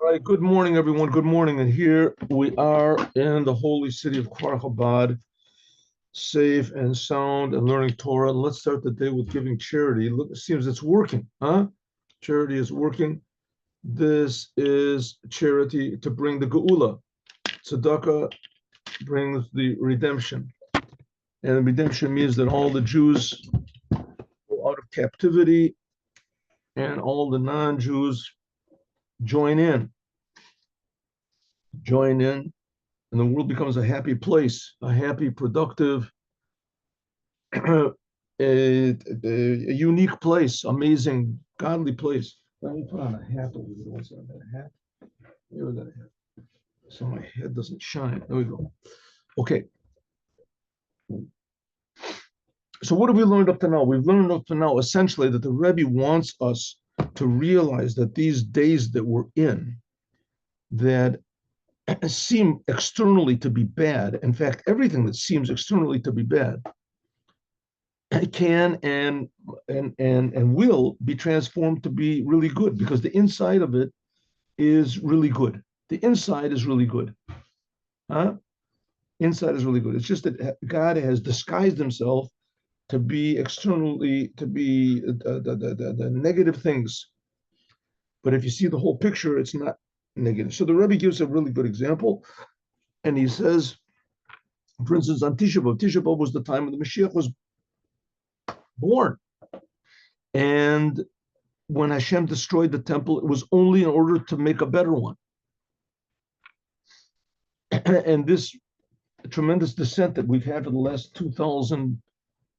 All right, good morning, everyone. Good morning. And here we are in the holy city of Kfar Chabad, safe and sound and learning Torah. Let's start the day with giving charity. Look, it seems it's working, huh? Charity is working. This is charity to bring the Geula. Tzedakah brings the redemption. And the redemption means that all the Jews go out of captivity and all the non-Jews join in, and the world becomes a happy place, a happy, productive, a unique place, amazing, godly place. Let me put on a hat over here. What's that? A hat? Here we got a hat. So my head doesn't shine. There we go. Okay. So what have we learned up to now? We've learned up to now essentially that the Rebbe wants us to realize that these days that we're in, that seem externally to be bad. In fact, everything that seems externally to be bad can and will be transformed to be really good, because the inside of it is really good. The inside is really good. Huh? Inside is really good. It's just that God has disguised himself to be externally, to be the negative things. But if you see the whole picture, it's not negative. So the Rebbe gives a really good example. And he says, for instance, on Tisha B'Av was the time when the Moshiach was born. And when Hashem destroyed the temple, it was only in order to make a better one. And this tremendous descent that we've had for the last 2,000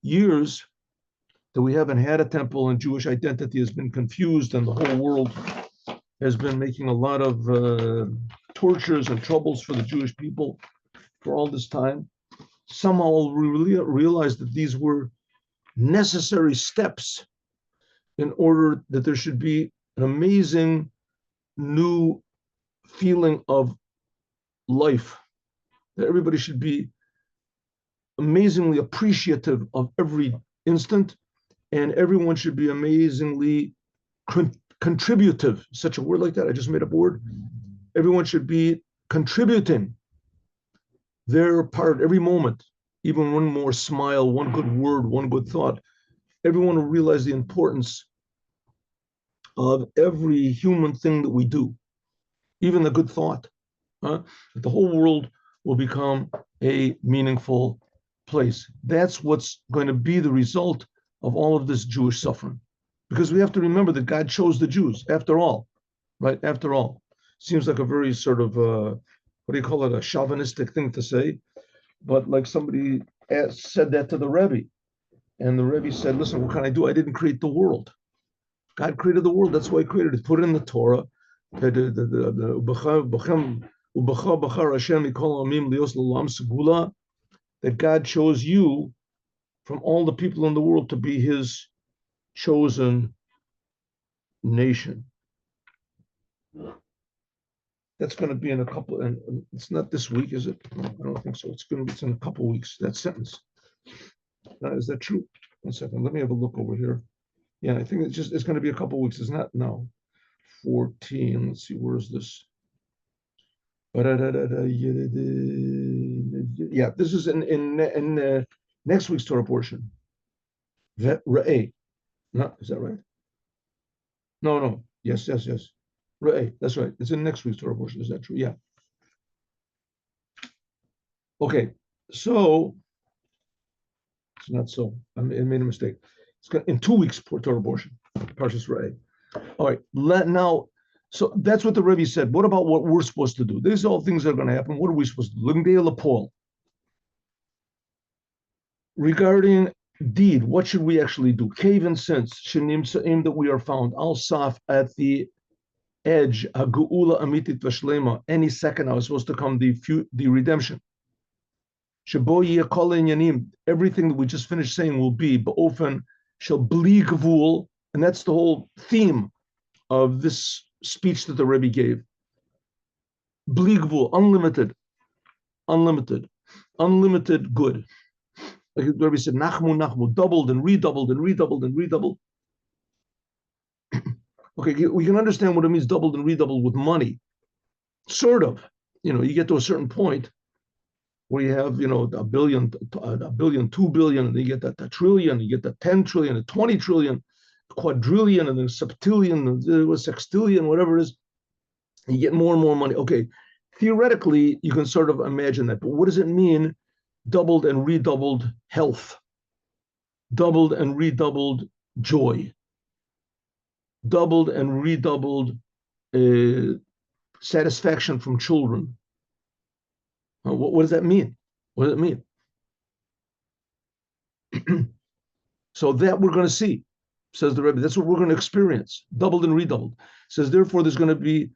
years, that we haven't had a temple, and Jewish identity has been confused, and the whole world has been making a lot of tortures and troubles for the Jewish people for all this time. Somehow we really realized that these were necessary steps in order that there should be an amazing new feeling of life, that everybody should be amazingly appreciative of every instant, and everyone should be amazingly contributive. Such a word like that, I just made up a word. Everyone should be contributing their part every moment, even one more smile, one good word, one good thought. Everyone will realize the importance of every human thing that we do, even the good thought. That the whole world will become a meaningful place. That's what's going to be the result of all of this Jewish suffering. Because we have to remember that God chose the Jews, after all, right? After all. Seems like a very sort of, what do you call it, a chauvinistic thing to say. But like somebody said that to the Rebbe. And the Rebbe said, listen, what can I do? I didn't create the world. God created the world. That's why he created it. Put it in the Torah. That God chose you from all the people in the world to be his chosen nation. That's going to be in a couple, and it's not this week, is it? No, I don't think so. It's in a couple of weeks, that sentence. Is that true? 1 second. Let me have a look over here. Yeah, I think it's going to be a couple of weeks. It's not now. 14. Let's see, where is this? Yeah, this is in next week's Torah portion. Re'eh. No, is that right? No. Yes. Re'eh. That's right. It's in next week's Torah portion. Is that true? Yeah. Okay. So it's not so. I made a mistake. It's got in 2 weeks Torah portion. Parshas Re'eh. All right. Now. So that's what the Rebbe said. What about what we're supposed to do? These are all things that are going to happen. What are we supposed to do? L'mdei L'Paul. Regarding deed, what should we actually do? Cave and sense, shenim that we are found. Al Saf, at the edge, Geula Amitit Vashlema. Any second now is supposed to come the redemption. Shebo Yekol Inyanim. Everything that we just finished saying will be Ba'ofen shall bli gvul, and that's the whole theme of this speech that the Rebbe gave. Bli gvul, unlimited good. Like the Rebbe said, nachmu, doubled and redoubled and redoubled and redoubled. Okay, we can understand what it means doubled and redoubled with money. sort of. You get to a certain point where you have, a billion, 2 billion, and then you get that trillion, you get the 10 trillion, the 20 trillion, quadrillion, and then septillion, sextillion, whatever it is. You get more and more money. Okay, theoretically, you can sort of imagine that, but what does it mean? Doubled and redoubled health, doubled and redoubled joy, doubled and redoubled satisfaction from children. What does that mean? What does it mean? So that we're going to see, says the Rebbe. That's what we're going to experience, doubled and redoubled. Says, therefore, there's going to be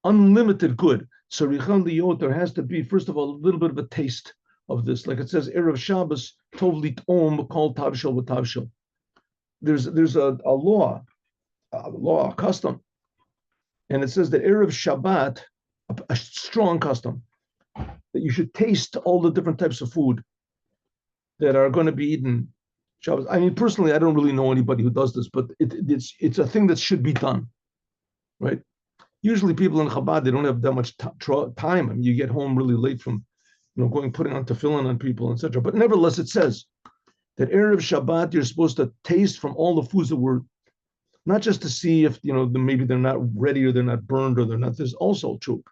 unlimited good. So there has to be, first of all, a little bit of a taste of this. Like it says, Erev Shabbos, Tov Lit'om, called Tavshel v'Tavshel. There's a law, a custom. And it says that Erev Shabbat, a strong custom, that you should taste all the different types of food that are going to be eaten Shabbos. I mean, personally, I don't really know anybody who does this, but it's a thing that should be done, right? Usually people in Chabad, they don't have that much time. I mean, you get home really late from, putting on tefillin on people, etc. But nevertheless, it says that Erev Shabbat, you're supposed to taste from all the foods that were, not just to see if, maybe they're not ready or they're not burned or they're not, there's also true.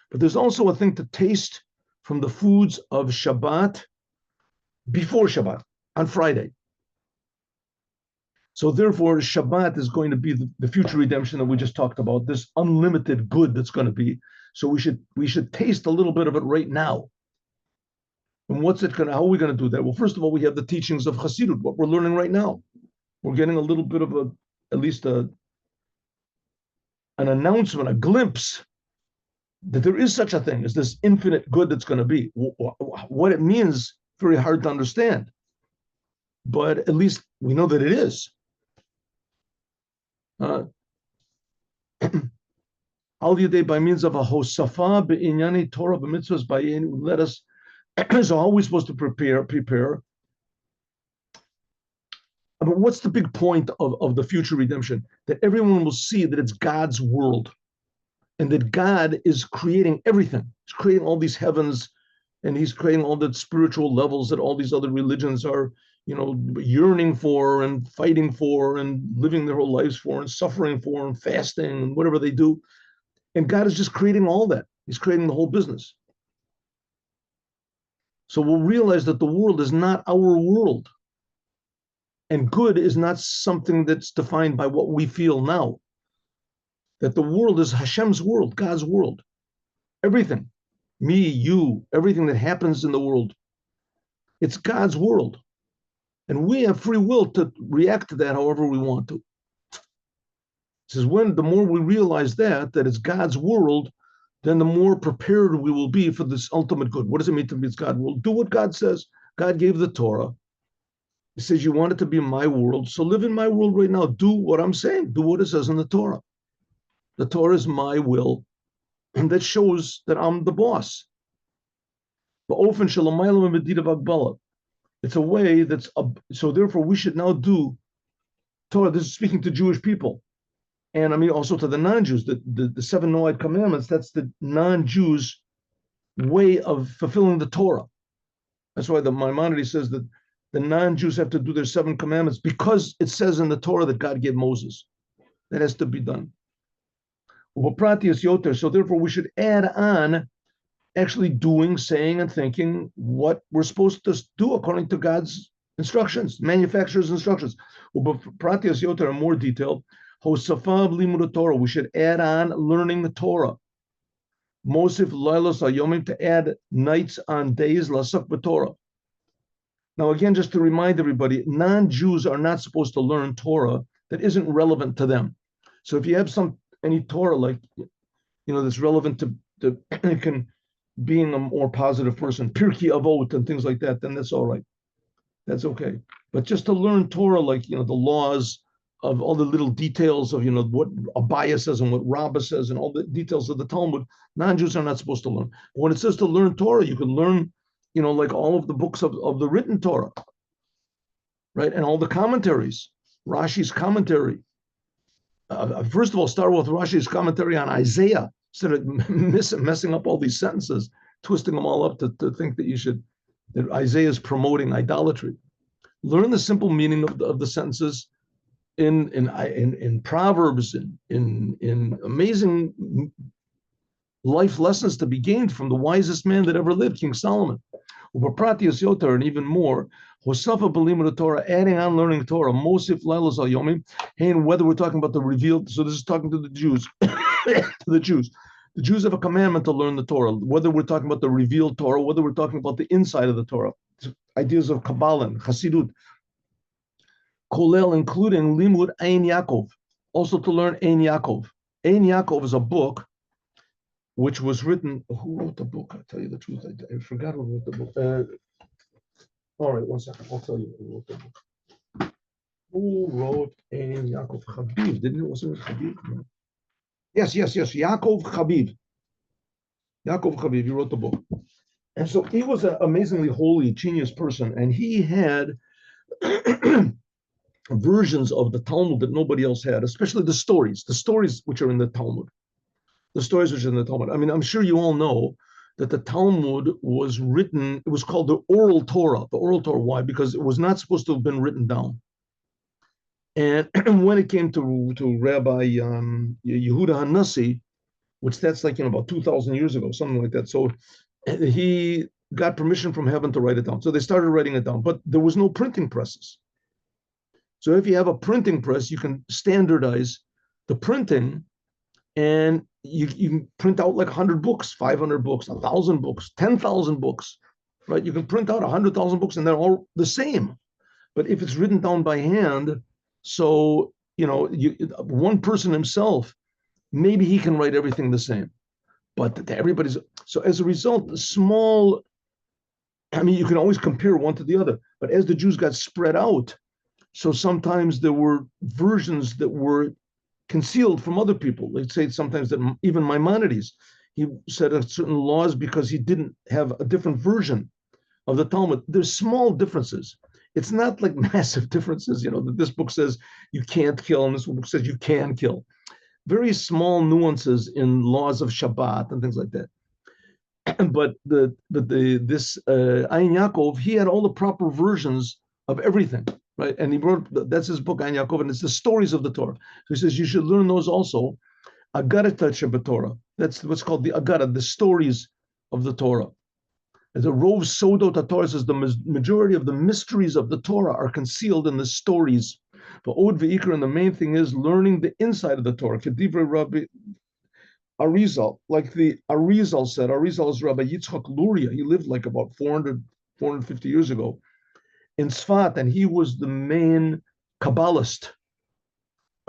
But there's also a thing to taste from the foods of Shabbat before Shabbat, on Friday. So therefore, Shabbat is going to be the future redemption that we just talked about, this unlimited good that's going to be. So we should taste a little bit of it right now. And how are we going to do that? Well, first of all, we have the teachings of Chassidut, what we're learning right now. We're getting a little bit of at least an announcement, a glimpse that there is such a thing as this infinite good that's going to be. What it means, very hard to understand. But at least we know that it is. Al Yadei, by means of a hosafa be'inyani Torah b'mitzvahs, let us. So how are we supposed to prepare? But what's the big point of the future redemption? That everyone will see that it's God's world, and that God is creating everything. He's creating all these heavens, and He's creating all the spiritual levels that all these other religions are, yearning for and fighting for and living their whole lives for and suffering for and fasting and whatever they do. And God is just creating all that. He's creating the whole business. So we'll realize that the world is not our world. And good is not something that's defined by what we feel now. That the world is Hashem's world, God's world. Everything, me, you, everything that happens in the world, it's God's world. And we have free will to react to that however we want to. It says, the more we realize that it's God's world, then the more prepared we will be for this ultimate good. What does it mean to be God's world? Do what God says. God gave the Torah. He says, you want it to be my world, so live in my world right now. Do what I'm saying. Do what it says in the Torah. The Torah is my will, and that shows that I'm the boss. It's a way so therefore we should now do Torah. This is speaking to Jewish people. And I mean also to the non-Jews, the 7 Noahide commandments, that's the non-Jews' way of fulfilling the Torah. That's why the Maimonides says that the non-Jews have to do their 7 commandments because it says in the Torah that God gave Moses. That has to be done. So therefore we should add on actually doing, saying, and thinking what we're supposed to do according to God's instructions, manufacturer's instructions. Pratias yoter are more detailed. Hosafav limud Torah. We should add on learning the Torah. Mosif lailos ayomim, to add nights on days lasuk b'Torah. Now again, just to remind everybody, non-Jews are not supposed to learn Torah that isn't relevant to them. So if you have any Torah like, that's relevant to being a more positive person, Pirkei Avot and things like that, then that's all right. That's okay. But just to learn Torah, like, the laws of all the little details of, what Abaya says and what Rabbah says and all the details of the Talmud, non-Jews are not supposed to learn. But when it says to learn Torah, you can learn, like all of the books of the written Torah, right? And all the commentaries, Rashi's commentary. First of all, start with Rashi's commentary on Isaiah. instead of messing up all these sentences, twisting them all up to think that Isaiah is promoting idolatry. Learn the simple meaning of the sentences in Proverbs, in amazing life lessons to be gained from the wisest man that ever lived, King Solomon. And even more, Torah, adding on learning Torah, Mosif Lailas al Yomim, and whether we're talking about the revealed, so this is talking to the Jews, to the Jews. The Jews have a commandment to learn the Torah, whether we're talking about the revealed Torah, whether we're talking about the inside of the Torah, ideas of Kabbalah and Hasidut, Kolel, including Limud Ein Yaakov, also to learn Ein Yaakov. Ein Yaakov is a book which was written. Who wrote the book? I'll tell you the truth. I forgot who wrote the book. All right, one second. I'll tell you who wrote the book. Who wrote Ein Yaakov? Habib, didn't it? Wasn't it Habib? No. Yes. Yaakov Habib. Yaakov Habib, he wrote the book. And so he was an amazingly holy, genius person, and he had versions of the Talmud that nobody else had, especially the stories which are in the Talmud. The stories which are in the Talmud. I mean, I'm sure you all know that the Talmud was written, it was called the Oral Torah. The Oral Torah, why? Because it was not supposed to have been written down. And when it came to Rabbi Yehuda Hanassi, which that's like, about 2,000 years ago, something like that. So he got permission from heaven to write it down. So they started writing it down, but there was no printing presses. So if you have a printing press, you can standardize the printing, and you can print out like 100 books, 500 books, 1,000 books, 10,000 books, right? You can print out 100,000 books and they're all the same. But if it's written down by hand, so, one person himself, maybe he can write everything the same. But everybody's, so as a result, you can always compare one to the other. But as the Jews got spread out, so sometimes there were versions that were concealed from other people. Let's say sometimes that even Maimonides, he said certain laws because he didn't have a different version of the Talmud. There's small differences. It's not like massive differences, that this book says you can't kill and this book says you can kill. Very small nuances in laws of Shabbat and things like that. But this Ein Yaakov, he had all the proper versions of everything. Right, and he wrote, that's his book, Ein Yaakov, and it's the stories of the Torah. So he says you should learn those also. Agarata Torah. That's what's called the Agara, the stories of the Torah. As a Rov Sodot Torah says, the majority of the mysteries of the Torah are concealed in the stories. But Od Ve'ikr, and the main thing is learning the inside of the Torah. Kedivre Rabbi Arizal, like the Arizal said. Arizal is Rabbi Yitzchak Luria. He lived like about 450 years ago in Sfat, and he was the main Kabbalist.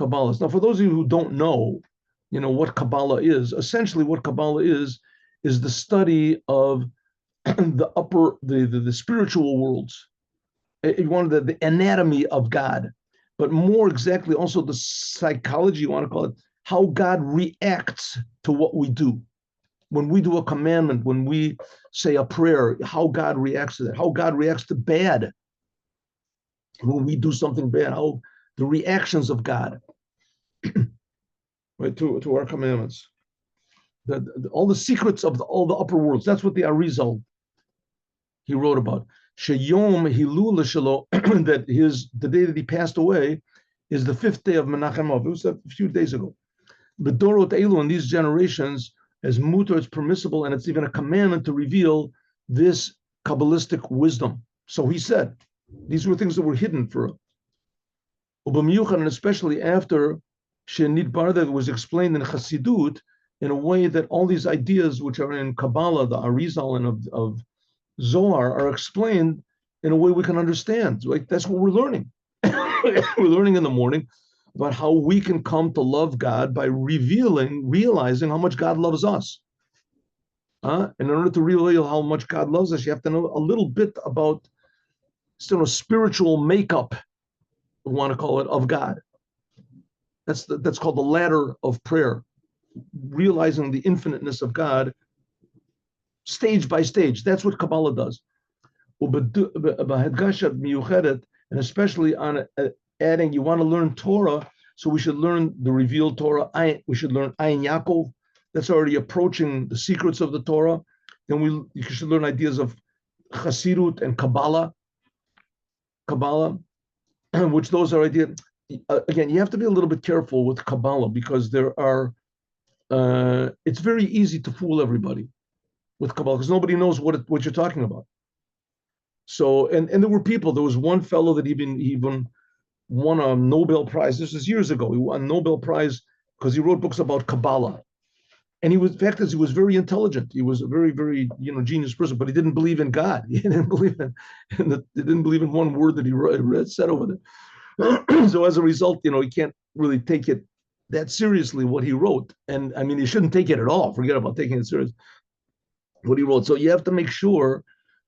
Now, for those of you who don't know, what Kabbalah is, essentially what Kabbalah is the study of the spiritual worlds. You wanted the anatomy of God, but more exactly also the psychology, you want to call it, how God reacts to what we do. When we do a commandment, when we say a prayer, how God reacts to that, how God reacts to bad. When we do something bad, how the reactions of God, right, to our commandments, all the secrets of all the upper worlds. That's what the Arizal he wrote about. Sheyom Hilul Shelo, that the day that he passed away is the 5th day of Menachem Av. It was a few days ago. Bedorot Elu, in these generations, as mutar, it's permissible, and it's even a commandment to reveal this Kabbalistic wisdom. So he said, these were things that were hidden for Ubamiyuchan, and especially after Shenit Barda was explained in Chassidut in a way that all these ideas which are in Kabbalah, the Arizal and of Zohar, are explained in a way we can understand. Right? That's what we're learning. We're learning in the morning about how we can come to love God by realizing how much God loves us. And in order to reveal how much God loves us, you have to know a little bit about spiritual makeup, we want to call it, of God. That's called the ladder of prayer, realizing the infiniteness of God stage by stage. That's what Kabbalah does. And especially on adding, you want to learn Torah, so we should learn the revealed Torah. We should learn Ein Yaakov, that's already approaching the secrets of the Torah. Then you should learn ideas of Chassidut and Kabbalah, which those are ideas. Again, you have to be a little bit careful with Kabbalah because it's very easy to fool everybody with Kabbalah because nobody knows what you're talking about. So, and there was one fellow that even won a Nobel Prize. This was years ago. He won a Nobel Prize because he wrote books about Kabbalah. And he was, the fact is, he was very intelligent. He was a very, very, genius person, but he didn't believe in God. He didn't believe in one word that he said over there. So as a result, he can't really take it that seriously what he wrote. And I mean, he shouldn't take it at all. Forget about taking it serious. What he wrote. So you have to make sure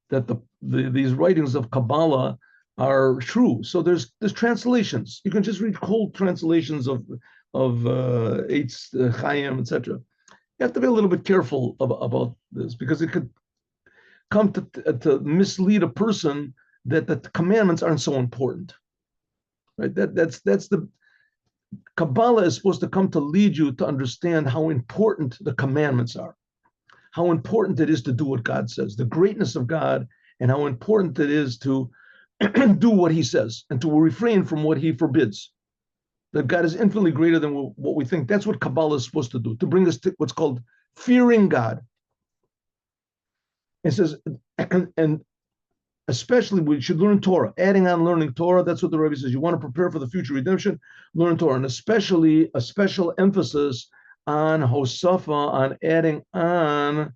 that these writings of Kabbalah are true. So there's translations. You can just read cold translations of Eitz Chaim, etc. You have to be a little bit careful about this because it could come to mislead a person that the commandments aren't so important. Right? That's the Kabbalah is supposed to come to lead you to understand how important the commandments are, how important it is to do what God says, the greatness of God, and how important it is to do what He says and to refrain from what He forbids. That God is infinitely greater than what we think. That's what Kabbalah is supposed to do, to bring us to what's called fearing God. It says, and especially we should learn Torah, adding on learning Torah. That's what the Rebbe says. You want to prepare for the future redemption, learn Torah, and especially a special emphasis on Hosafa, on adding on.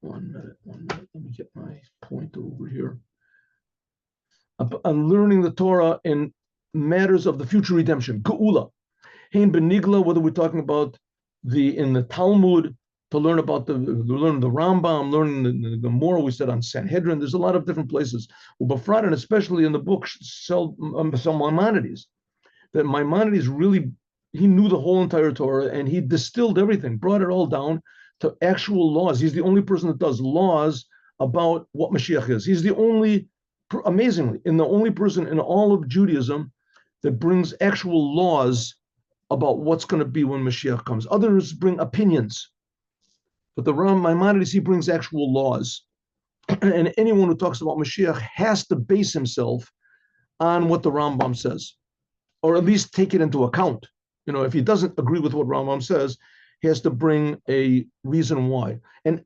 One minute. Let me get my pointer over here. On learning the Torah in matters of the future redemption, Geula. Hein benigla, whether we're talking about in the Talmud, to learn about the Rambam, learning the Gemara, we said on Sanhedrin. There's a lot of different places. Ubafrat, and especially in the book Maimonides, that Maimonides really, he knew the whole entire Torah and he distilled everything, brought it all down to actual laws. He's the only person that does laws about what Mashiach is. He's the only, amazingly, the only person in all of Judaism that brings actual laws about what's going to be when Mashiach comes. Others bring opinions, but the Maimonides, he brings actual laws. And anyone who talks about Mashiach has to base himself on what the Rambam says, or at least take it into account. If he doesn't agree with what Rambam says, he has to bring a reason why. And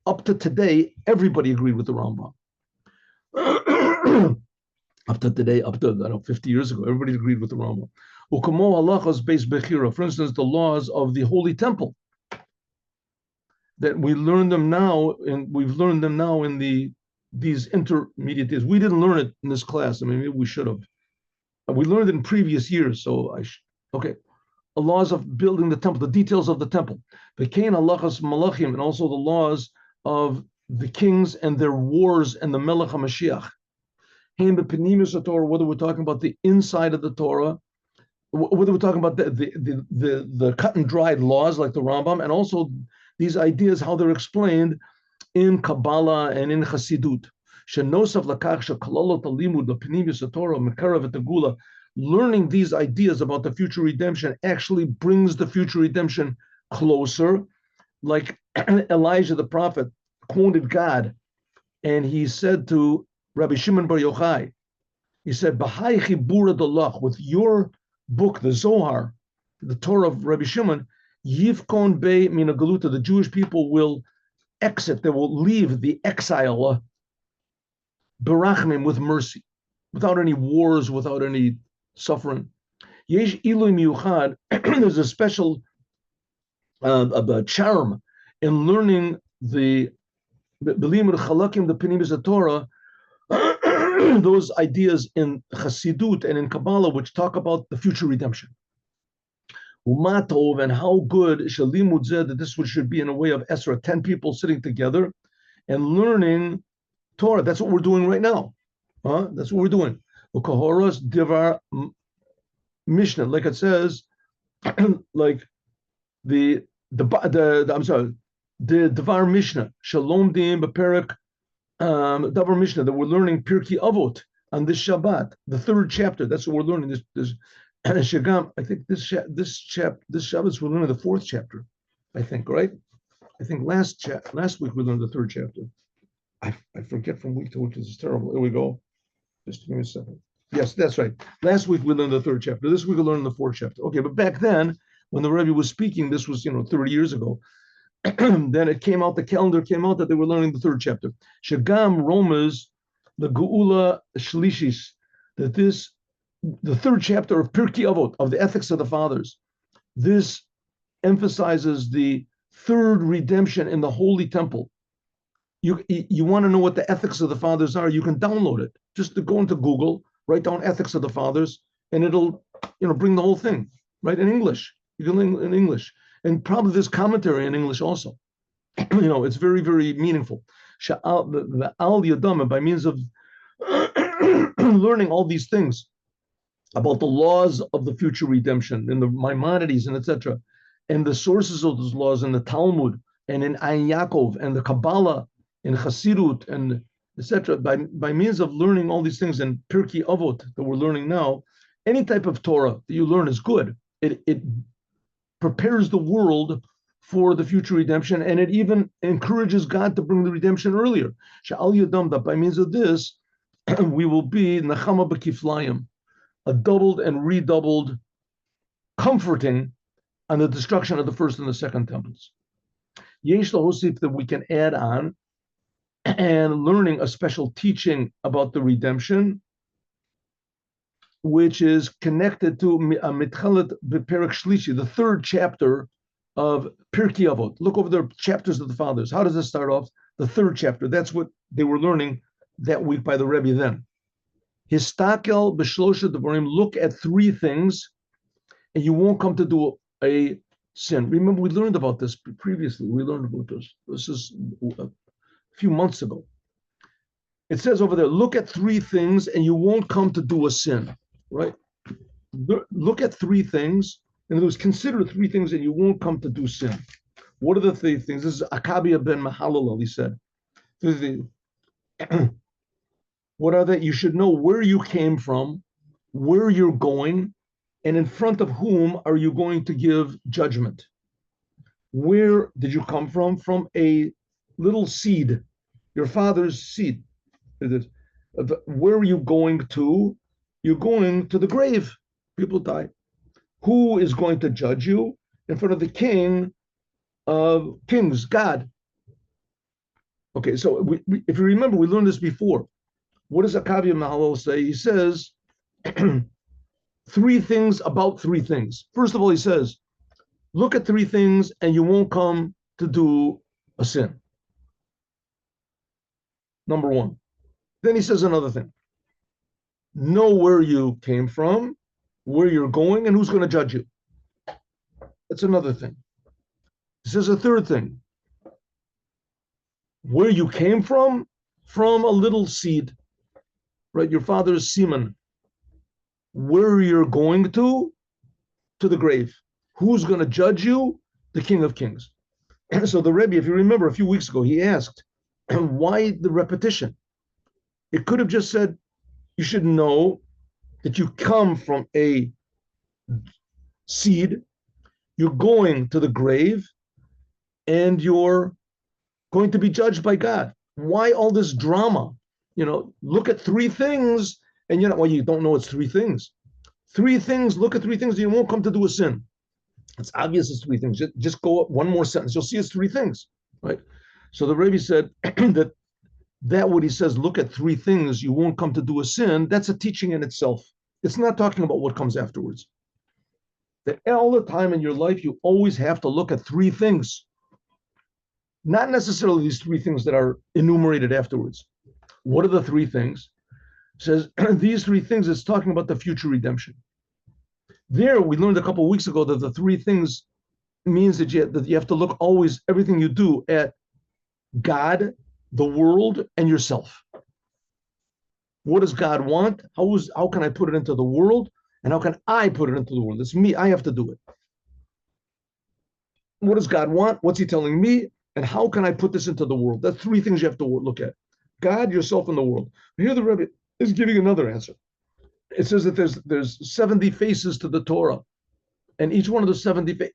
up to today, everybody agreed with the Rambam. Up to 50 years ago, everybody agreed with the Rambam. For instance, the laws of the Holy Temple, that we learn them now, and we've learned them now in these intermediate days. We didn't learn it in this class. I mean, maybe we should have. We learned it in previous years, so okay. The laws of building the temple, the details of the temple. The Kain halachas malachim, and also the laws of the kings and their wars and the Melech HaMashiach. Whether we're talking about the inside of the Torah, whether we're talking about the cut and dried laws like the Rambam, and also these ideas, how they're explained in Kabbalah and in Chassidut. Learning these ideas about the future redemption actually brings the future redemption closer. Like Elijah the prophet quoted God, and he said to Rabbi Shimon Bar Yochai, he said, "B'hai chibura dalach," with your book, the Zohar, the Torah of Rabbi Shimon, Yivkon Bey Mina Galuta, the Jewish people will exit, they will leave the exile, Berachmim, with mercy, without any wars, without any suffering. Yesh Ilui Miyuchad, there's a special charm in learning the Belimud Chalakim, the Penimis of Torah, those ideas in Chassidut and in Kabbalah, which talk about the future redemption. Umatov, and how good Shalimud said that this should be in a way of Esra, 10 people sitting together and learning Torah. That's what we're doing right now. That's what we're doing. Ukahoros Dvar Mishnah, like it says, like the Dvar Mishnah, Shalom Dim Beperek Dvar Mishnah, that we're learning Pirkei Avot on this Shabbat, the 3rd chapter. That's what we're learning. This Shagam, I think this Shabbat we're learning the 4th chapter. I think, right? I think last week we learned the third chapter. I forget from week to week. This is terrible. Here we go. Just give me a second. Yes, that's right. Last week we learned the third chapter. This week we learned the fourth chapter. Okay, but back then, when the Rebbe was speaking, this was 30 years ago. Then it came out, the calendar came out that they were learning the third chapter. Shagam Romans, the Geula Shlishis, that the third chapter of Pirkei Avot, of the ethics of the fathers, this emphasizes the third redemption in the Holy Temple. You want to know what the ethics of the fathers are, you can download it. Just to go into Google, write down ethics of the fathers, and it'll bring the whole thing, right, in English. You can learn in English. And probably there's commentary in English also. It's very, very meaningful. The Al Yadam, by means of learning all these things about the laws of the future redemption in the Maimonides and etc., and the sources of those laws in the Talmud and in Ein Yaakov and the Kabbalah in Chassidut and etc., by means of learning all these things in Pirkei Avot that we're learning now, any type of Torah that you learn is good. It prepares the world for the future redemption, and it even encourages God to bring the redemption earlier. Sha'al Yadam, that by means of this, we will be Nachama B'Kiflayim, a doubled and redoubled comforting on the destruction of the first and the second temples. Yesh Lahosif, that we can add on, and learning a special teaching about the redemption, which is connected to Mitchalet B'Perek Shlishi, the third chapter of Pirkei Avot. Look over the chapters of the fathers. How does it start off? The third chapter. That's what they were learning that week by the Rebbe then. Histakel B'Shlosha Devarim, look at three things, and you won't come to do a sin. Remember, we learned about this previously. We learned about this. This is a few months ago. It says over there, look at three things, and you won't come to do a sin. Right? Look at three things, and those consider three things, and you won't come to do sin. What are the three things? This is Akabia ben Mahalalel, he said. What are they? You should know where you came from, where you're going, and in front of whom are you going to give judgment. Where did you come from? From a little seed, your father's seed. Where are you going to? You're going to the grave. People die. Who is going to judge you? In front of the King of Kings, God. Okay, so if you remember, we learned this before. What does Akavia Mahalal say? He says three things about three things. First of all, he says, look at three things and you won't come to do a sin. Number one. Then he says another thing. Know where you came from, where you're going, and who's going to judge you. That's another thing. He says a third thing. Where you came from a little seed, right? Your father's semen. Where you're going to the grave. Who's going to judge you? The King of Kings. So the Rebbe, if you remember a few weeks ago, he asked, why the repetition? It could have just said, you should know that you come from a seed, you're going to the grave, and you're going to be judged by God. Why all this drama? Look at three things, and you don't know it's three things. Three things, look at three things, and you won't come to do a sin. It's obvious it's three things. Just go up one more sentence. You'll see it's three things, right? So the Rebbe said that what he says, look at three things, you won't come to do a sin, that's a teaching in itself. It's not talking about what comes afterwards. That all the time in your life, you always have to look at three things. Not necessarily these three things that are enumerated afterwards. What are the three things? It says, these three things is talking about the future redemption. There, we learned a couple of weeks ago that the three things means that you have to look always, everything you do, at God, the world, and yourself. What does God want? How can I put it into the world? And how can I put it into the world? It's me. I have to do it. What does God want? What's he telling me? And how can I put this into the world? That's three things you have to look at. God, yourself, and the world. Here the Rebbe is giving another answer. It says that there's 70 faces to the Torah. And each one of the 70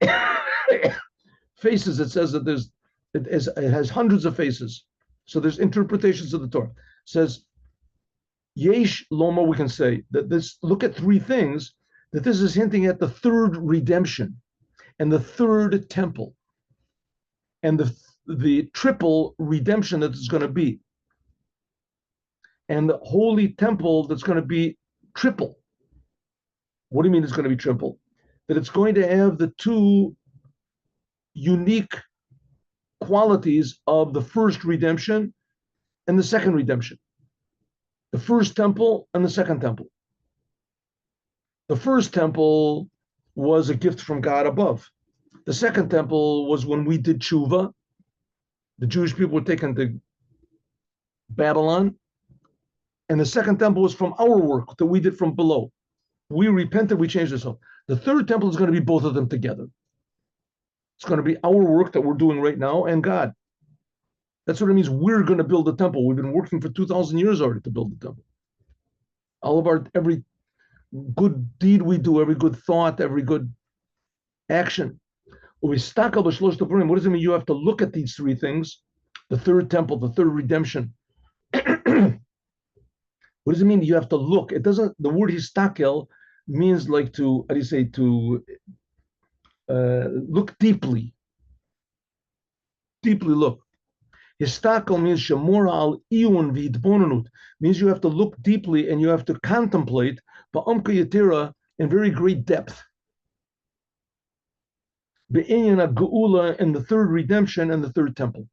faces, it says that it has hundreds of faces. So there's interpretations of the Torah. It says, Yesh Loma, we can say that this, look at three things, that this is hinting at the third redemption and the third temple and the triple redemption that is going to be, and the holy temple that's going to be triple. What do you mean it's going to be triple? That it's going to have the two unique qualities of the first redemption and the second redemption. The first temple and the second temple. The first temple was a gift from God above. The second temple was when we did tshuva. The Jewish people were taken to Babylon. And the second temple was from our work that we did from below. We repented, we changed ourselves. The third temple is going to be both of them together. It's going to be our work that we're doing right now and God. That's what it means. We're going to build a temple. We've been working for 2,000 years already to build the temple. All of every good deed we do, every good thought, every good action. What does it mean? You have to look at these three things. The third temple, the third redemption. What does it mean? You have to look. It doesn't, the word histakel means like to, how do you say, to look deeply. Deeply look. Histakel means shemor al iyun v'hitbonenut, means you have to look deeply and you have to contemplate ba'amka yetira in very great depth. Be'inyan geula in the third redemption and the third temple.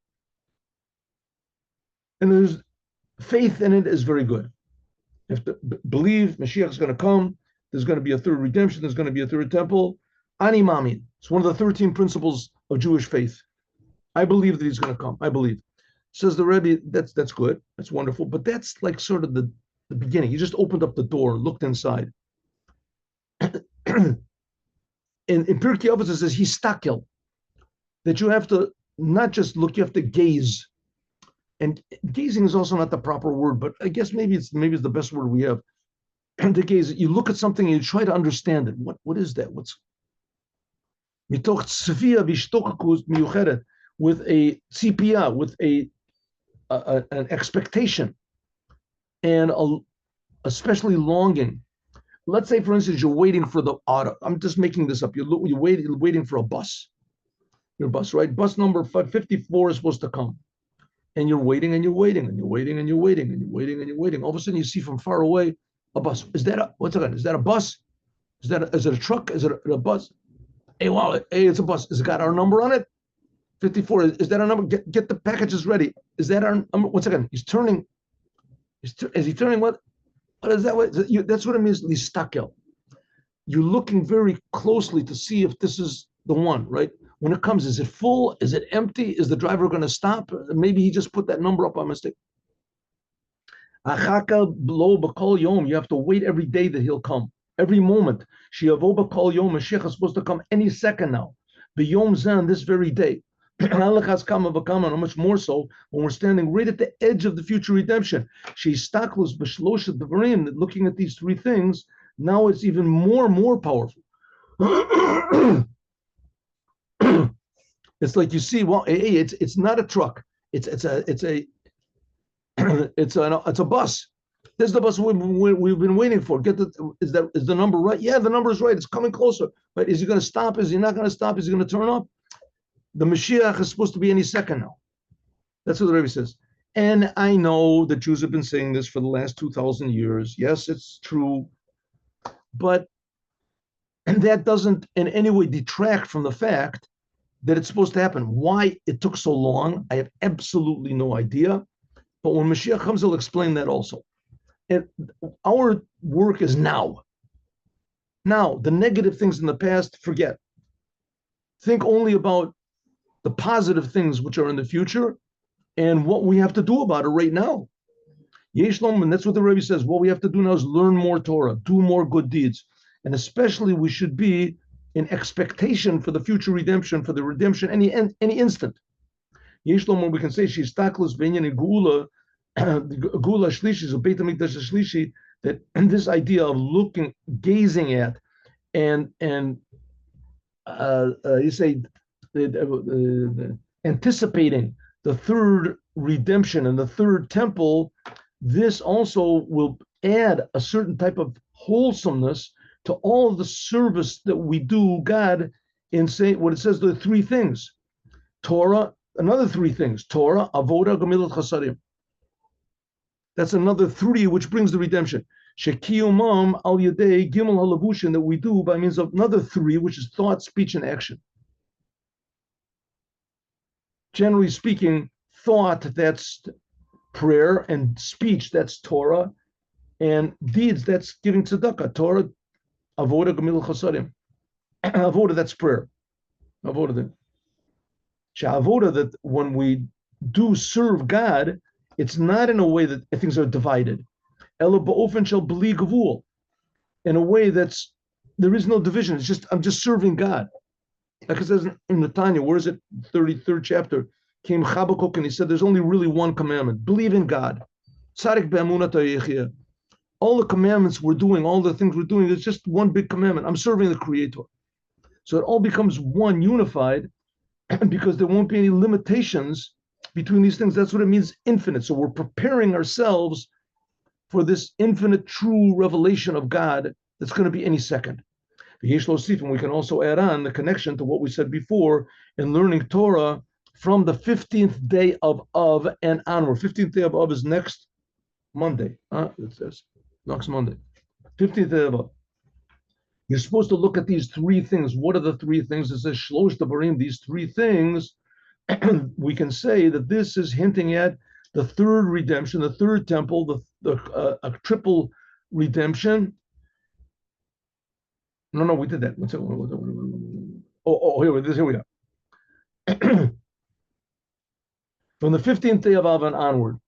And there's faith in it is very good. You have to believe Moshiach is going to come. There's going to be a third redemption. There's going to be a third temple. Ani mamin. It's one of the 13 principles of Jewish faith. I believe that he's going to come. I believe. Says the Rebbe, that's good. That's wonderful. But that's like sort of the beginning. He just opened up the door, looked inside. in Pirkei Avos it says histakel, that you have to not just look, you have to gaze. And gazing is also not the proper word, but I guess maybe it's the best word we have. To gaze, you look at something and you try to understand it. What is that? What's mitoch tzvia v'shtokakus miyuchedet, with a tzipia, with an expectation, and especially longing. Let's say, for instance, you're waiting for the auto. I'm just making this up. You're waiting for a bus. Your bus, right? Bus number 54 is supposed to come. And you're waiting and you're waiting and you're waiting and you're waiting and you're waiting and you're waiting. All of a sudden you see from far away a bus. Is that a bus? Is it a truck? Is it a bus? Hey, wow, hey, it's a bus. Has it got our number on it? 54. Is that our number? Get the packages ready. Is that our number? Once again, he's turning. Is he turning what? What is that? That's what it means, listakel. You're looking very closely to see if this is the one, right? When it comes, is it full? Is it empty? Is the driver going to stop? Maybe he just put that number up by mistake. You have to wait every day that he'll come. Every moment. Mashiach is supposed to come any second now. B'yom zan, this very day. How much more so when we're standing right at the edge of the future redemption. Looking at these three things, now it's even more powerful. It's like you see, well, it's not a truck. It's a bus. This is the bus we've been waiting for. Is the number right? Yeah, the number is right. It's coming closer. But is he going to stop? Is he not going to stop? Is he going to turn up? The Mashiach is supposed to be any second now. That's what the Rebbe says. And I know the Jews have been saying this for the last 2,000 years. Yes, it's true. But that doesn't in any way detract from the fact that it's supposed to happen. Why it took so long, I have absolutely no idea. But when Mashiach comes, he'll explain that also. And our work is now. Now, the negative things in the past, forget. Think only about the positive things which are in the future and what we have to do about it right now. Yeshlom, and that's what the Rebbe says. What we have to do now is learn more Torah, do more good deeds. And especially we should be in expectation for the future redemption, for the redemption any instant. Yeshlom, we can say she's taklus v'inyan gula, gula shlishi, so Beit HaMikdash shlishi, that this idea of looking, gazing at, and you say anticipating the third redemption and the third temple, this also will add a certain type of wholesomeness to all the service that we do God in saying what it says, the three things. Torah, another three things. Torah, Avoda, Gemilut Chasadim. That's another three, which brings the redemption. Shekiyumam al yadei gimel halavushin, that we do by means of another three, which is thought, speech, and action. Generally speaking, thought, that's prayer, and speech, that's Torah, and deeds, that's giving tzedakah. Torah, avoda, gemilut chasadim. Avoda, that's prayer. Avoda, that when we do serve God, it's not in a way that things are divided. Elo ba'ofen shel bli gavul, in a way that's there is no division. It's just I'm just serving God. Like it says in the Tanya, where is it? 33rd chapter. Came Habakkuk and he said, there's only really one commandment: believe in God. Tzadik be'emunah yechia. All the commandments we're doing, all the things we're doing, it's just one big commandment. I'm serving the Creator. So it all becomes one, unified, because there won't be any limitations between these things. That's what it means, infinite. So we're preparing ourselves for this infinite, true revelation of God that's going to be any second. And we can also add on the connection to what we said before in learning Torah from the 15th day of Av and onward. 15th day of Av is next Monday. It says next Monday. 15th day of Av. You're supposed to look at these three things. What are the three things? It says Shlosh Devarim, these three things. We can say that this is hinting at the third redemption, the third temple, a triple redemption. No, we did that. Here we are. From the 15th day of Av and onward,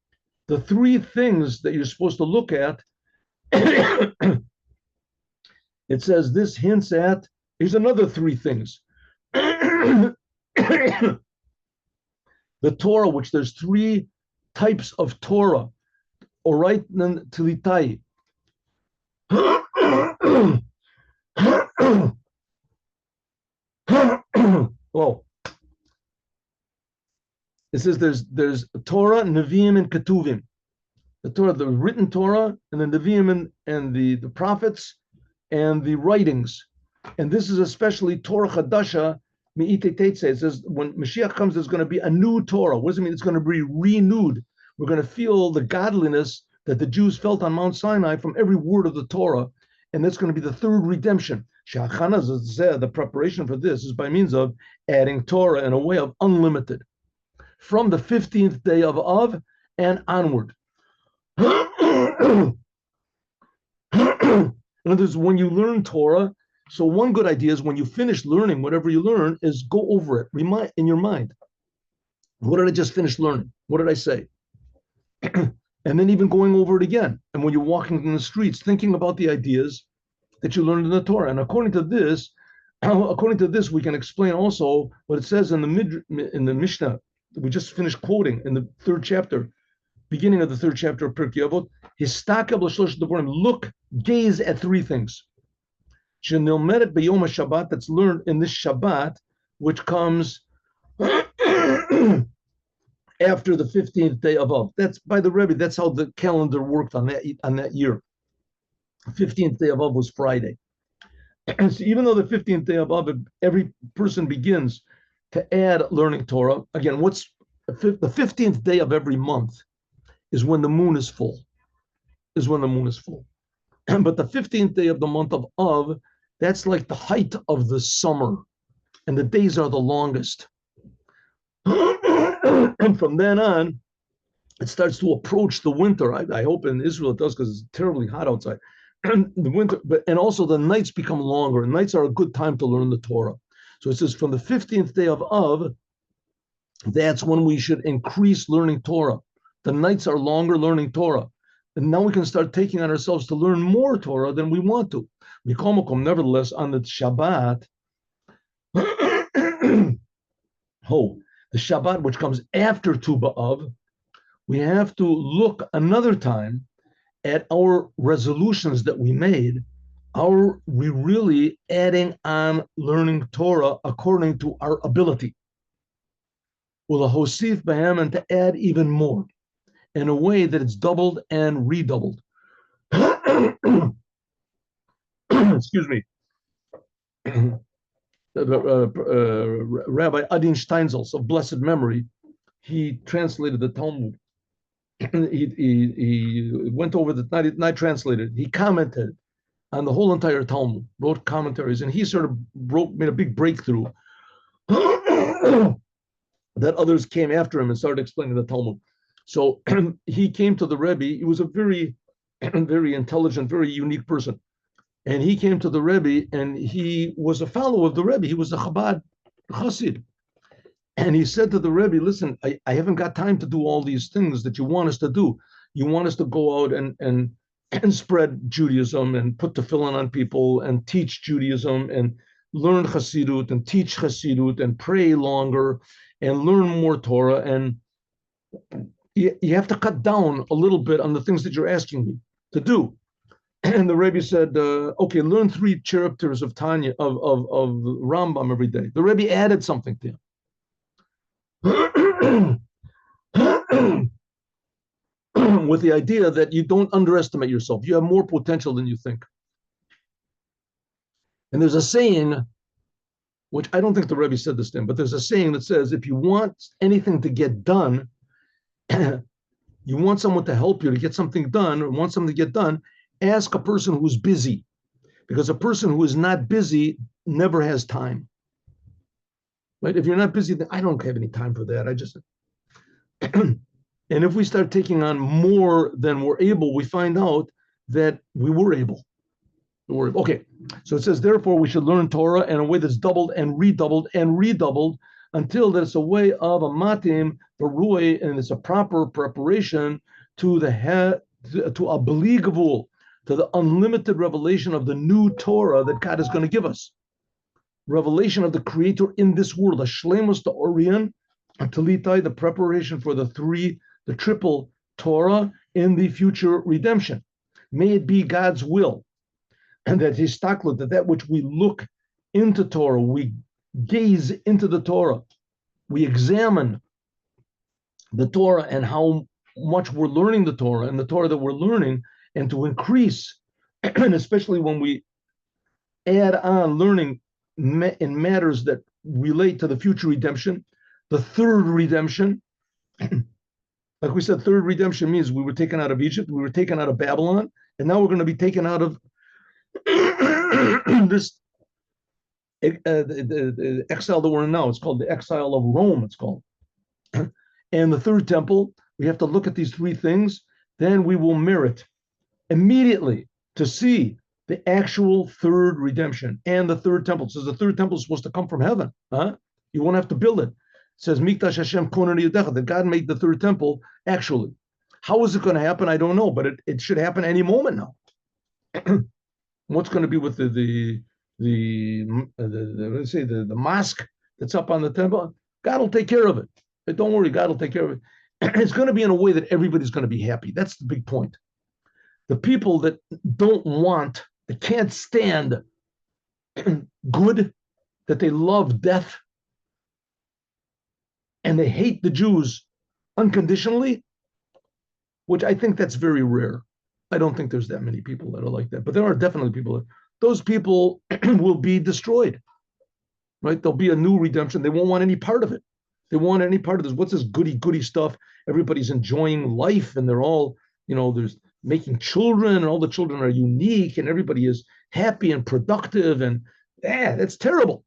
the three things that you're supposed to look at, it says this hints at, here's another three things. The Torah, which there's three types of Torah. Oraitan Tilitai. Well, it says there's Torah, Nevi'im, and Ketuvim. The Torah, the written Torah, and the Nevi'im and the prophets and the writings. And this is especially Torah Chadasha Mi'ite Teitze. It says when Mashiach comes, there's going to be a new Torah. What does it mean? It's going to be renewed. We're going to feel the godliness that the Jews felt on Mount Sinai from every word of the Torah. And that's going to be the third redemption. The preparation for this is by means of adding Torah in a way of unlimited. From the 15th day of Av and onward. In other words, when you learn Torah, so one good idea is when you finish learning whatever you learn is go over it, remind in your mind. What did I just finish learning? What did I say? And then even going over it again. And when you're walking in the streets, thinking about the ideas that you learned in the Torah. And according to this, we can explain also what it says in the Mishnah that we just finished quoting in the third chapter, beginning of the third chapter of Pirkei Avot. Look, gaze at three things. Shabbat, that's learned in this Shabbat, which comes after the 15th day of Av. That's by the Rebbe. That's how the calendar worked on that year. The 15th day of Av was Friday. And so even though the 15th day of Av, every person begins to add learning Torah. Again, what's the 15th day of every month is when the moon is full. But the 15th day of the month of Av, that's like the height of the summer, and the days are the longest. And from then on, it starts to approach the winter. I hope in Israel it does, because it's terribly hot outside. The winter, and also the nights become longer. And nights are a good time to learn the Torah. So it says from the 15th day of Av, that's when we should increase learning Torah. The nights are longer learning Torah. And now we can start taking on ourselves to learn more Torah than we want to. Nevertheless, on the Shabbat, the Shabbat, which comes after Tu B'Av, we have to look another time at our resolutions that we made Are we really adding on learning Torah according to our ability? Will a hosif b'hem, and to add even more in a way that it's doubled and redoubled? Excuse me. Rabbi Adin Steinsaltz of blessed memory, he translated the Talmud. he went over the not translated. He commented on the whole entire Talmud, wrote commentaries, and he sort of made a big breakthrough that others came after him and started explaining the Talmud. So he came to the Rebbe. He was a very, very intelligent, very unique person. And he came to the Rebbe, and he was a follower of the Rebbe. He was a Chabad Chassid. And he said to the Rebbe, listen, I haven't got time to do all these things that you want us to do. You want us to go out and spread Judaism and put tefillin on people and teach Judaism and learn Chassidut and teach Chassidut and pray longer and learn more Torah. And you have to cut down a little bit on the things that you're asking me to do. And the Rebbe said, okay, learn 3 chapters of Tanya, of Rambam every day. The Rebbe added something to him. With the idea that you don't underestimate yourself. You have more potential than you think. And there's a saying, which I don't think the Rebbe said this to him, but there's a saying that says, if you want anything to get done, you want someone to help you to get something done, or want something to get done, ask a person who's busy, because a person who is not busy never has time. Right? If you're not busy, then I don't have any time for that. I just, and if we start taking on more than we're able, we find out that we were able. Okay, so it says, therefore, we should learn Torah in a way that's doubled and redoubled until that it's a way of a matim, the ruay, and it's a proper preparation to to a believable, to the unlimited revelation of the new Torah that God is going to give us. Revelation of the Creator in this world, a shlemus to Orion, a talitai, the preparation for the triple Torah in the future redemption. May it be God's will, and that his taklut, that which we look into Torah, we gaze into the Torah, we examine the Torah and how much we're learning the Torah and the Torah that we're learning, and to increase, and especially when we add on learning in matters that relate to the future redemption, the third redemption. Like we said, third redemption means we were taken out of Egypt, we were taken out of Babylon, and now we're going to be taken out of this the exile that we're in now. It's called the exile of Rome, it's called. And the third temple, we have to look at these 3 things, then we will merit immediately to see the actual third redemption and the third temple. It says the third temple is supposed to come from heaven. Huh? You won't have to build it. It says, Mikdash Hashem Koner Yudecha, that God made the third temple actually. How is it going to happen? I don't know, but it should happen any moment now. What's going to be with the let's say the mosque that's up on the temple? God will take care of it. But don't worry, God will take care of it. It's going to be in a way that everybody's going to be happy. That's the big point. The people that don't want, that can't stand good, that they love death, and they hate the Jews unconditionally, which I think that's very rare. I don't think there's that many people that are like that, but there are definitely people. Those people will be destroyed, right? There'll be a new redemption. They won't want any part of it. They want any part of this. What's this goody stuff? Everybody's enjoying life, and they're all, there's making children, and all the children are unique, and everybody is happy and productive, and that's terrible.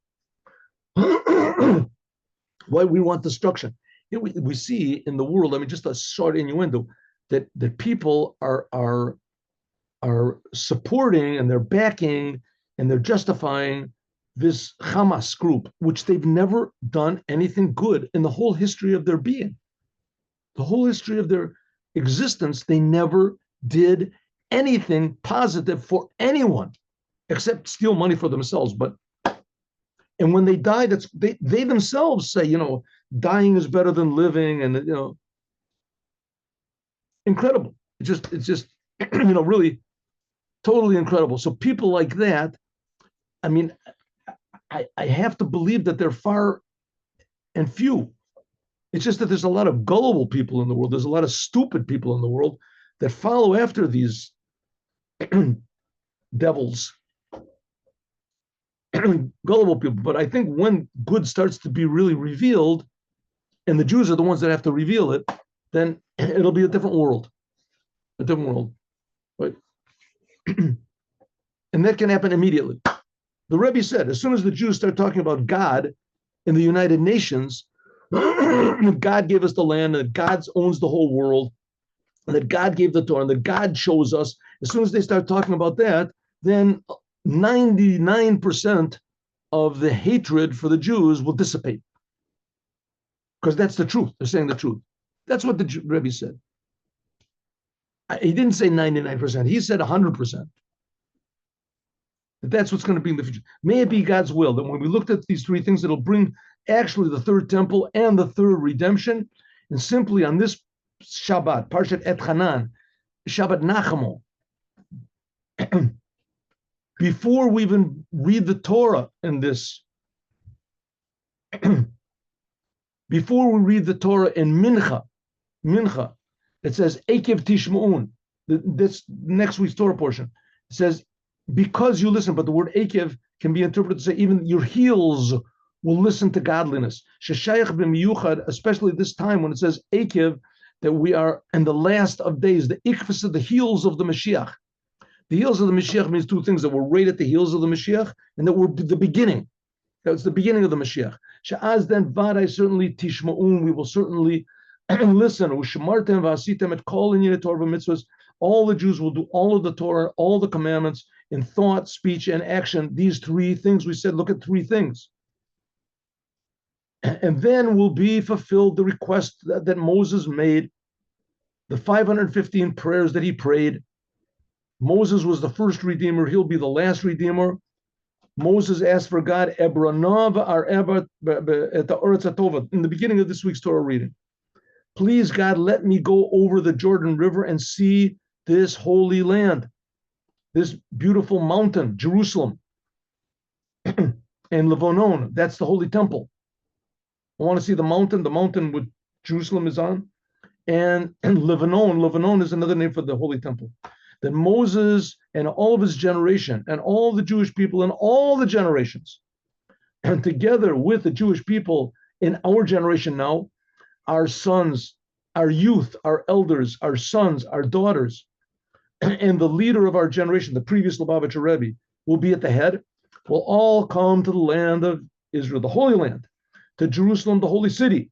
Why we want destruction? We see in the world, I mean, just a short innuendo, that people are supporting, and they're backing, and they're justifying this Hamas group, which they've never done anything good in the whole history of their being. The whole history of their existence, they never did anything positive for anyone except steal money for themselves. And when they die, they themselves say, dying is better than living, and incredible. It's just really Totally incredible. So people like that, I mean, I have to believe that they're far and few. It's just that there's a lot of gullible people in the world. There's a lot of stupid people in the world that follow after these devils, gullible people. But I think when good starts to be really revealed, and the Jews are the ones that have to reveal it, then it'll be a different world, right? And that can happen immediately. The Rebbe said, as soon as the Jews start talking about God in the United Nations, God gave us the land, and that God owns the whole world, and that God gave the Torah, and that God chose us. As soon as they start talking about that, then 99% of the hatred for the Jews will dissipate. Because that's the truth. They're saying the truth. That's what the Rebbe said. He didn't say 99%. He said 100%. That's what's going to be in the future. May it be God's will that when we looked at these three things, it'll bring actually the third temple and the third redemption. And simply on this Shabbat, Parshat Et Hanan, Shabbat Nachamo, before we even read the Torah in this, before we read the Torah in Mincha, it says, Ekev Tishma'un, this next week's Torah portion. It says, because you listen, but the word Ekev can be interpreted to say even your heels will listen to godliness. Sheshayach b'miyuchad, especially this time when it says Ekev, that we are in the last of days, the ikvus of the heels of the Mashiach. The heels of the Mashiach means two things, that we're right at the heels of the Mashiach, and that we're the beginning. That's the beginning of the Mashiach. Sha'az then vaday certainly tishma'un, we will certainly listen. U'shamartem v'asitem et kol inyan Torah mitzvahs. All the Jews will do all of the Torah, all the commandments in thought, speech, and action. These three things, we said, look at three things. And then will be fulfilled the request that Moses made, the 515 prayers that he prayed. Moses was the first redeemer. He'll be the last redeemer. Moses asked for God, in the beginning of this week's Torah reading. Please, God, let me go over the Jordan River and see this holy land, this beautiful mountain, Jerusalem, and Levonon, that's the holy temple. I want to see the mountain which Jerusalem is on, and Levonon is another name for the holy temple. That Moses and all of his generation, and all the Jewish people in all the generations, and together with the Jewish people in our generation now, our sons, our youth, our elders, our sons, our daughters, and the leader of our generation, the previous Lubavitcher Rebbe, will be at the head, will all come to the land of Israel, the Holy Land, to Jerusalem, the holy city,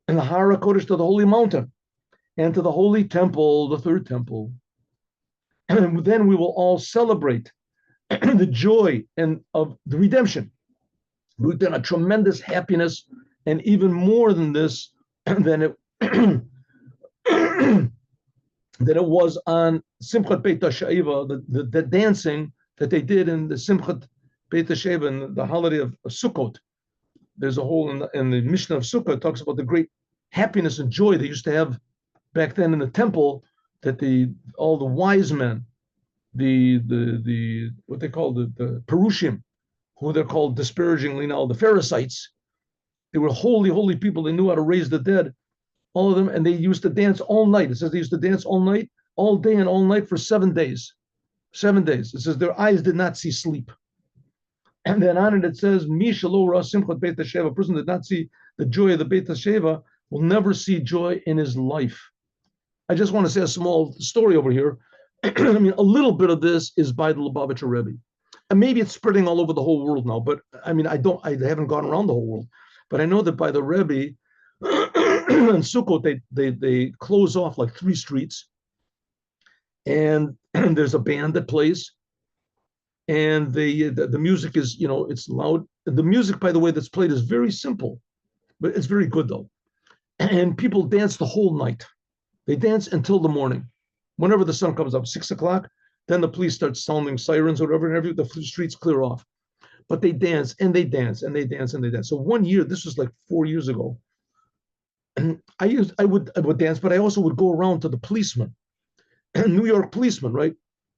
and the Har HaKodesh, to the holy mountain, and to the holy temple, the third temple. And then we will all celebrate the joy of the redemption. We've done a tremendous happiness, and even more than this, than it that it was on Simchat Beit HaSheva, the dancing that they did in the Simchat Beit HaSheva, in the holiday of Sukkot. There's a whole in the Mishnah of Sukkot, talks about the great happiness and joy they used to have back then in the temple, that all the wise men, the what they call the Perushim, who they're called disparagingly now, the Pharisees, they were holy people. They knew how to raise the dead, all of them, and they used to dance all night. It says they used to dance all night, all day and all night for 7 days. 7 days. It says their eyes did not see sleep. And then on it says, Mi shelo ra simchat Beit HaSheva, a person that did not see the joy of the Beit HaSheva will never see joy in his life. I just want to say a small story over here. I mean, a little bit of this is by the Lubavitcher Rebbe. And maybe it's spreading all over the whole world now, but I mean, I haven't gone around the whole world. But I know that by the Rebbe, in Sukkot, they close off like 3 streets, and there's a band that plays, and the music is, it's loud. The music, by the way, that's played is very simple, but it's very good though. And people dance the whole night. They dance until the morning. Whenever the sun comes up, 6 o'clock, then the police start sounding sirens or whatever, and the streets clear off. But they dance and they dance and they dance and they dance. So one year, this was like 4 years ago, and I would dance, but I also would go around to the policemen, New York policemen, right?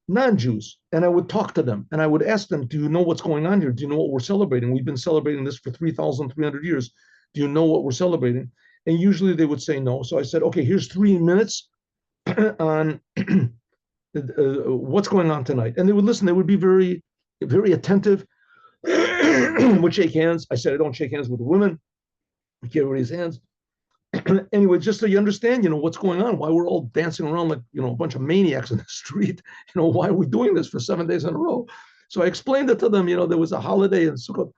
non-Jews, and I would talk to them, and I would ask them, do you know what's going on here? Do you know what we're celebrating? We've been celebrating this for 3,300 years. Do you know what we're celebrating? And usually they would say no. So I said, okay, here's 3 minutes on what's going on tonight. And they would listen. They would be very, very attentive. Would shake hands. I said, I don't shake hands with women. I can't raise hands. Anyway, just so you understand, what's going on, why we're all dancing around like, a bunch of maniacs in the street, why are we doing this for 7 days in a row? So I explained it to them, there was a holiday in Sukkot.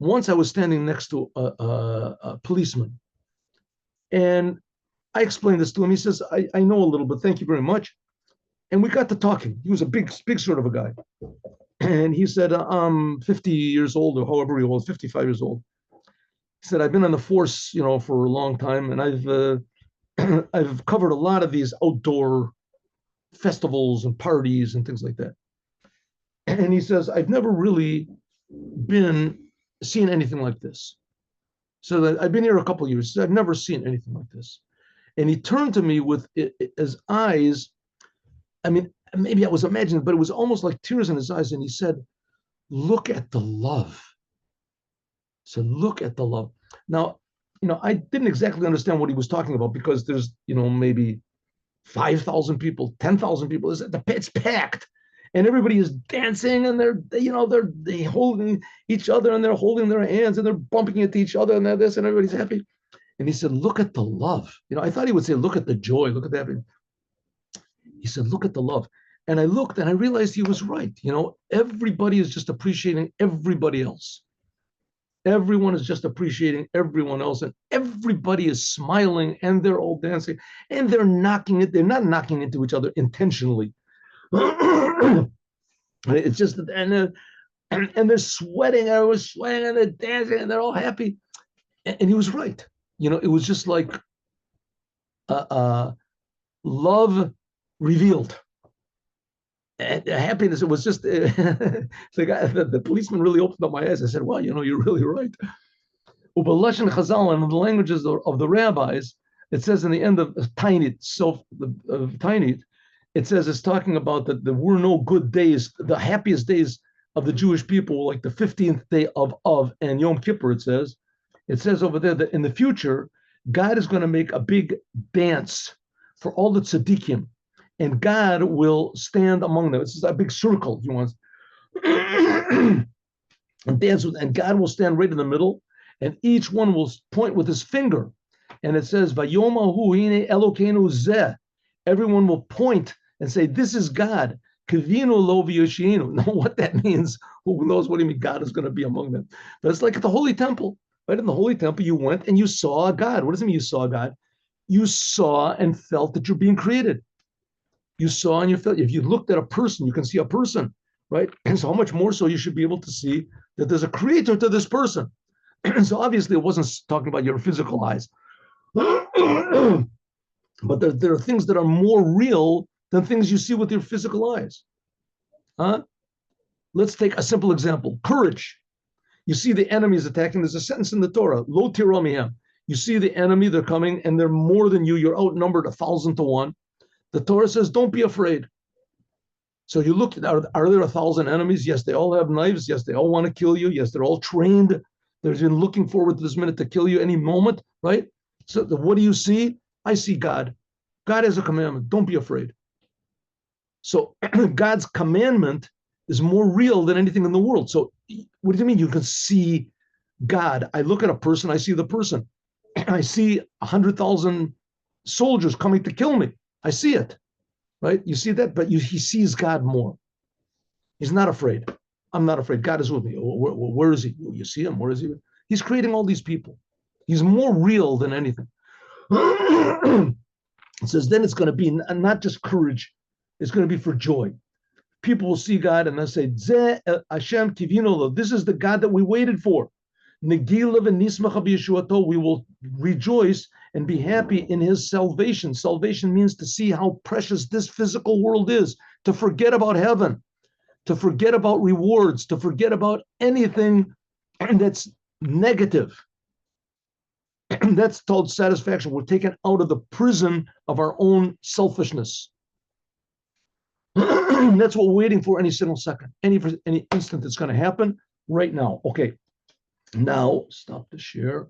Once I was standing next to a policeman, and I explained this to him. He says, I know a little bit, thank you very much. And we got to talking. He was a big sort of a guy. And he said, I'm 50 years old, or however he was, 55 years old. He said, I've been on the force, for a long time, and I've covered a lot of these outdoor festivals and parties and things like that. And he says, I've never really seen anything like this. So that I've been here a couple of years. I've never seen anything like this. And he turned to me with his eyes. I mean, maybe I was imagining, but it was almost like tears in his eyes. And he said, look at the love. So look at the love. Now, I didn't exactly understand what he was talking about, because there's, maybe 5,000 people, 10,000 people. It's packed, and everybody is dancing, and they're holding each other, and they're holding their hands, and they're bumping into each other, and they're this, and everybody's happy. And he said, look at the love. I thought he would say, look at the joy, look at that. He said, look at the love. And I looked, and I realized he was right. Everybody is just appreciating everybody else. Everyone is just appreciating everyone else, and everybody is smiling, and they're all dancing, and they're knocking it. They're not knocking into each other intentionally. It's just, and they're sweating. I was sweating, and they're dancing, and they're all happy. And he was right. It was just like love revealed. And happiness. It was just the policeman really opened up my eyes. I said, "Well, you're really right." Ubalash Chazal, and the languages of the rabbis, it says in the end of Tainit, Tainit, it says it's talking about that there were no good days. The happiest days of the Jewish people were like the 15th day of and Yom Kippur. It says over there that in the future, God is going to make a big dance for all the tzaddikim, and God will stand among them. It's a big circle, if you want, and dance with, and God will stand right in the middle, and each one will point with his finger, and it says, "Vayomahu hine Elokeinu zeh." Everyone will point and say, "This is God." Kivinu lo v'yoshiinu. Now, what that means, who knows what he means? God is going to be among them. But it's like at the Holy Temple, right? In the Holy Temple, you went and you saw God. What does it mean? You saw God. You saw and felt that you're being created. You saw and you felt. If you looked at a person, you can see a person, right? And so how much more so you should be able to see that there's a creator to this person. So obviously it wasn't talking about your physical eyes. But there are things that are more real than things you see with your physical eyes. Let's take a simple example. Courage. You see the enemy is attacking. There's a sentence in the Torah, Lo tira mihem. You see the enemy, they're coming, and they're more than you. You're outnumbered 1,000 to 1. The Torah says, don't be afraid. So you look, are there 1,000 enemies? Yes, they all have knives. Yes, they all want to kill you. Yes, they're all trained. They're looking forward to this minute to kill you any moment, right? So what do you see? I see God. God has a commandment. Don't be afraid. So God's commandment is more real than anything in the world. So what do you mean you can see God? I look at a person, I see the person. I see 100,000 soldiers coming to kill me. I see it, right? You see that, but he sees God more. He's not afraid. I'm not afraid. God is with me. Where is he? You see him? Where is he? He's creating all these people. He's more real than anything. It says then it's going to be not just courage. It's going to be for joy. People will see God and they'll say, Hashem kivino, this is the God that we waited for. We will rejoice and be happy in his salvation. Salvation means to see how precious this physical world is, to forget about heaven, to forget about rewards, to forget about anything that's negative. That's called satisfaction. We're taken out of the prison of our own selfishness. That's what we're waiting for any single second, any instant it's going to happen right now. Okay, now stop the share.